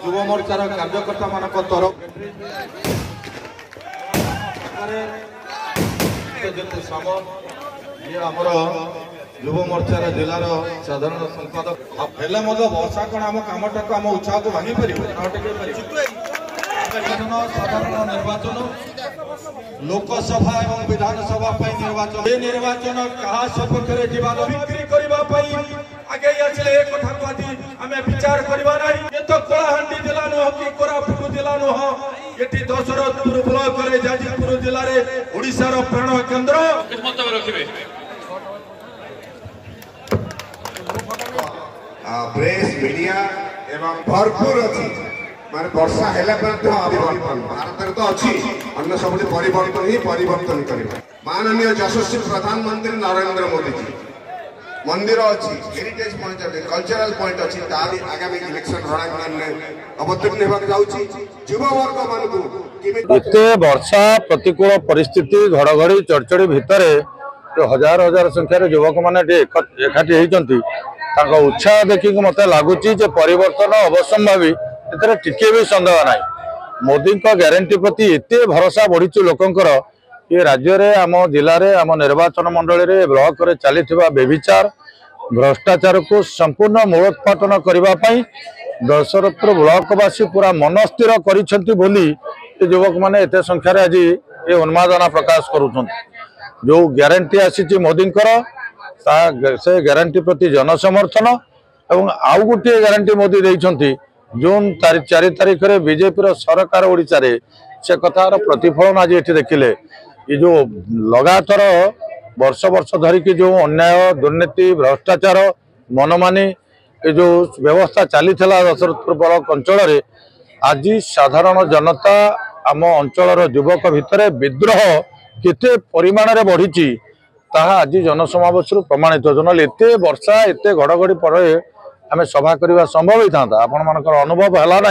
युव मोर्चार कार्यकर्ता मान तरफ आमर युव मोर्चार जिलार साधारण संपादक हेले वर्षा कौन आम कमटा को आम उत्साह को भांगी पार साधारण निर्वाचन लोकसभा और विधानसभा निर्वाचन ये निर्वाचन क्या सपक्ष बिक्री करने आगे आसिले एक कथा को आज आम विचार करवा ना ये तो कलाहांडी जिला नुह कि कोरापुट जिला नुह ये दशरथपुर ब्लॉक रे जाजपुर जिले में ओडिशार प्राण केन्द्र प्रेस मीडिया एवं भरपूर अच्छी माने वर्षा हेला भारत तो अच्छी अन्य सब परिवर्तन ही परिवर्तन करिबा माननीय यशस्वी प्रधानमंत्री नरेंद्र मोदी जी मंदिर अच्छी हेरिटेज पॉइंट अच्छे कल्चरल पॉइंट अच्छी तारी आगामी इलेक्शन रणांगण में अवतीर्ण होगा जाउची युव वर्ग मानकु एते वर्षा प्रतिकूल परिस्थिति घड़घड़ी चढ़चढ़ी भितर जो हजार हजार संख्यार युवक मैंने एकाठी होती उत्साह देखिक मत लगुच परिवर्तन अवश्यम्भावी टिके भी सन्देह ना मोदी ग्यारंटी प्रति एत भरोसा बढ़ी लोकंर ये राज्य में आम जिले में आम निर्वाचन मंडली में ब्लॉक रे चली बेविचार भ्रष्टाचार को संपूर्ण मूलोत्पाटन करने दशरथपुर ब्लॉकवासी पूरा मनस्थिर करी युवक मैंने एत संख्यार आज ये उन्मादना प्रकाश करुँच जो ग्यारंटी आसी मोदी से ग्यारंटी प्रति जनसमर्थन एवं आउ गोटे ग्यारंटी मोदी देइछंती जून 4 तारिख में बीजेपी सरकार ओडिशा रे से कथार प्रतिफलन आज ये देखिले ये जो लगातार वर्ष वर्ष धरिकी जो अन्याय दुर्नीति भ्रष्टाचार मनमानी ये जो व्यवस्था चली दशरथपुर ब्लॉक अंचल आज साधारण जनता आम अंचल युवक भितर विद्रोह केते परिमाण रे बढ़ी आज जनसमावेश प्रमाणित ना एत वर्षा एत घड़घड़ी पर आम सभा करने संभव होता आपण मान अनुभव है ना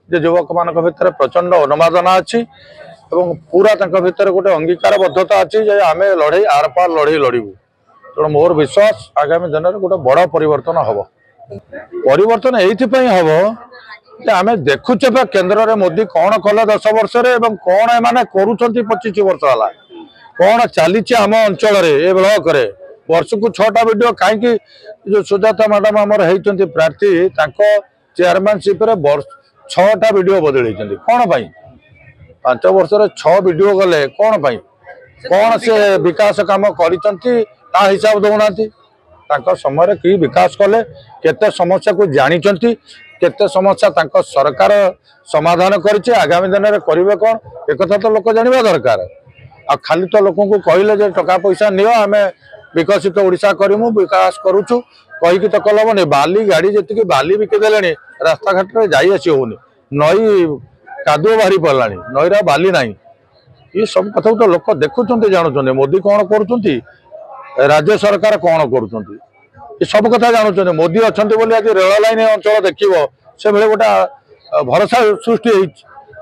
युवक मान भर प्रचंड उन्मादना अच्छी पूरा भर गोटे अंगीकारबद्धता अच्छी आम लड़े आर पार लड़े लड़ू तेणु मोर विश्वास आगामी दिन में गोटे बड़ परिवर्तन हम परिवर्तन ये हम आम देखुचे केन्द्र में मोदी कौन कले 10 वर्ष कौन एम कर 25 वर्ष है कौन चली आम अंचल ए ब्लॉक रे वर्ष को 6टा वीडियो कहीं जो सुजाता मैडम आमर होती प्रार्थी चेयरमैनशिप 6टा वीडियो बदल कौन पाई 5 वर्ष 6 वीडियो गले कौन पाई कौन से विकास काम कर हिसाब दौना समय कि विकास कले केते समस्या को जानी केते समस्या सरकार समाधान करें आगामी दिन में करेंगे कौन एक तो लोक जानवा दरकार आ खाली तो लोक कहले टका पैसा नियो आम विकसित ओडिशा करूँ विकास करुचु कहीकि तो कलबनी बाली गाड़ी जी बाली बिकिदेले रास्ता घाट में जाइसी होनी नई कादुओ बाहरी पड़ा नईरा बाली ना ये सब कथा तो लोक देखुं जानुं मोदी कौन कर राज्य सरकार कौन कर सब कथा जानुं मोदी अच्छा आज रेल लाइन अंचल देखिए से भाई गोटे भरोसा सृष्टि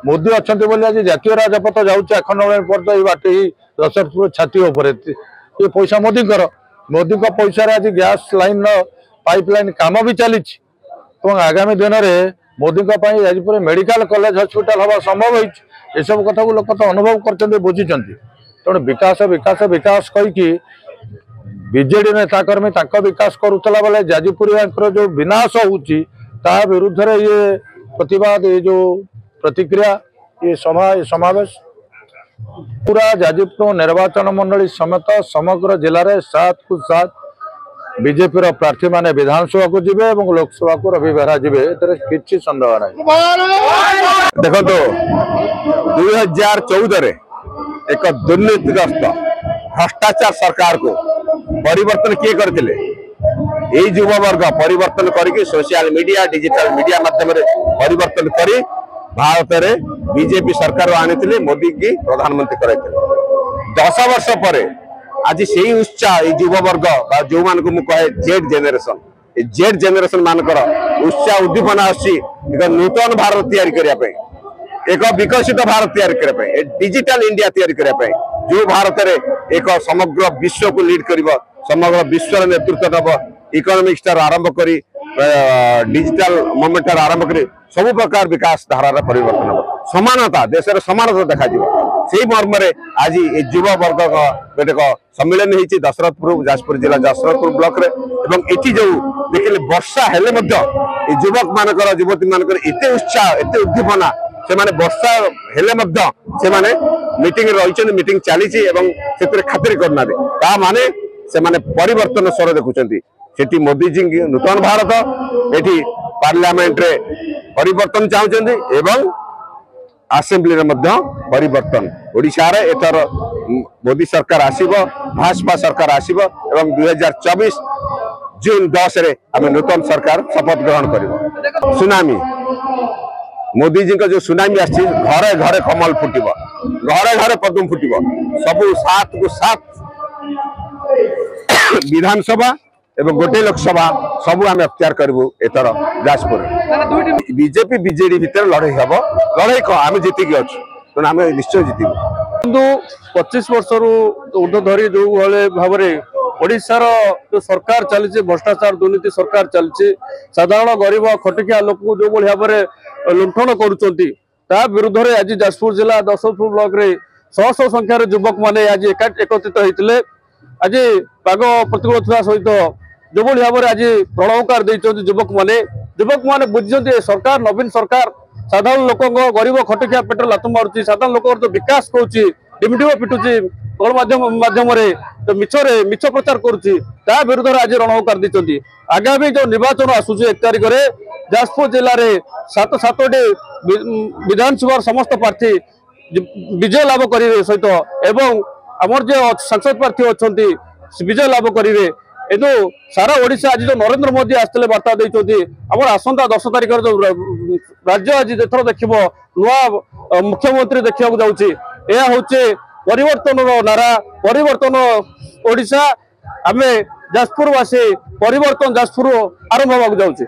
मोदी अच्छा आज जातीय राजपथ जाऊँ आखंड पर्यटन ये बाट ही दशरथपुर छाती ये पैसा मोदी पैसा आज गैस लाइन पाइप लाइन कम भी चली आगामी दिन में मोदी आज पूरे मेडिकल कॉलेज हॉस्पिटल हवा संभव हो सब कथा को लोक तो अनुभव कर बुझी तेणु विकास विकास विकास कहीकि बीजेडी नेताकर्मी विकास करुला बेले जाजपुरिया जो विनाश होची विरुद्ध ये प्रतिवाद ये जो प्रतिक्रिया ये सभा ये समावेश पूरा जाजपुर निर्वाचन मंडली समेत समग्र जिले में 7 को 7 बीजेपी प्रार्थी माने विधानसभा को जीवे और लोकसभा को रवि बेहरा जीवे किसी सन्देह ना देखो 2014 एक दुर्नीतिग्रस्त भ्रष्टाचार सरकार को परिवर्तन किए करते युवा वर्ग परिवर्तन करके सोशल मीडिया डिजिटल मीडिया माध्यम परिवर्तन करी भारत में बीजेपी सरकार आनी मोदी की प्रधानमंत्री कर 10 वर्ष पर आज से उत्साह युव वर्ग जो मान को कहे जेड जेनेरेशन मानकर उत्साह उद्दीपना एक नूतन भारत तैयारी करने एक विकसित भारत तैयारी करने डिजिटल इंडिया तैयारी करने जो भारत में एक समग्र विश्व को लीड कर समग्र विश्व नेतृत्व नब इकोनॉमिक्स आरंभ कर डिजिटल मूवमेंट आरंभ कर सब प्रकार विकास धारार परिवर्तन हम समानता देश समानता देखा से मर्म आज ये युव वर्ग गोटे सम्मिलन होती दशरथपुर जाजपुर जिला दशरथपुर ब्लॉक ये जो देखिए वर्षा हेले युवक मानकर युवती मानकर एत उत्साह एत उद्दीपना से वर्षा हेले मीटिंग रही मीटिंग चली खातिर करना माने से परिवर्तन स्वर देखुं मोदी जी नूतन भारत ये पार्लियामेंट रे परिवर्तन चाहते एवं आसेम्बली परिवर्तन ओडिशा रे एथर मोदी सरकार आसीबो भाजपा सरकार आसीबो एवं 2024 जून 10 रे आम नूतन सरकार शपथ ग्रहण करिबो। सुनामी मोदी जी का जो सुनामी आसी घरे घरे कमल फुटिबो घरे घरे पद्म फुटिबो सबु 7 को 7 विधानसभा एवं गोटे लोकसभा सबू आम अख्तियार करूँ एथर जाजपुर बीजेपी बीजेडी भितर लड़ाई हम लड़ाई कह आम जीतिकी अच्छु तेना आम निश्चय जीतु किंतु 25 वर्ष ऊर्ध धरी जो भाव में ओडिशार जो सरकार चली भ्रष्टाचार दुर्नीति सरकार चली साधारण गरीब खटिकिया लोक जो भाव में लुंठन करुँचा विरुद्ध में आज जाजपुर जिला दशरथपुर ब्लॉक रे शह शह संख्यार युवक मैंने आज एकत्रित होते आज पाग प्रतिकूल था सहित जो भाव में आज प्रणवकार देते युवक मैंने बुझे सरकार नवीन सरकार साधारण लोक गरीब खटिकिया पेट लात मारुची साधारण लोक जो विकास करुच्ची डिमडिम पिटुची गणमाध्यम मिछ प्रचार करुच्ची विरुद्ध में आज रणहुकार देते आगामी जो निर्वाचन आसूची 1 तारिख में जाजपुर जिले में 7 विधानसभा समस्त प्रार्थी विजय लाभ करेंगे सहित एवं आमर जो सांसद प्रार्थी अच्छा विजय लाभ करेंगे एदु सारा ओडिशा आज जो नरेंद्र मोदी आसते वार्ता देते आम आसंता 10 तारिख जो राज्य आज एथर देख नुआ मुख्यमंत्री देखा जाऊँगी यह हूँ परिवर्तन नारा परिवर्तन ओडिशा आम जाजपुरवासी परिवर्तन जाजपुर आरंभ होगा जाऊँगी।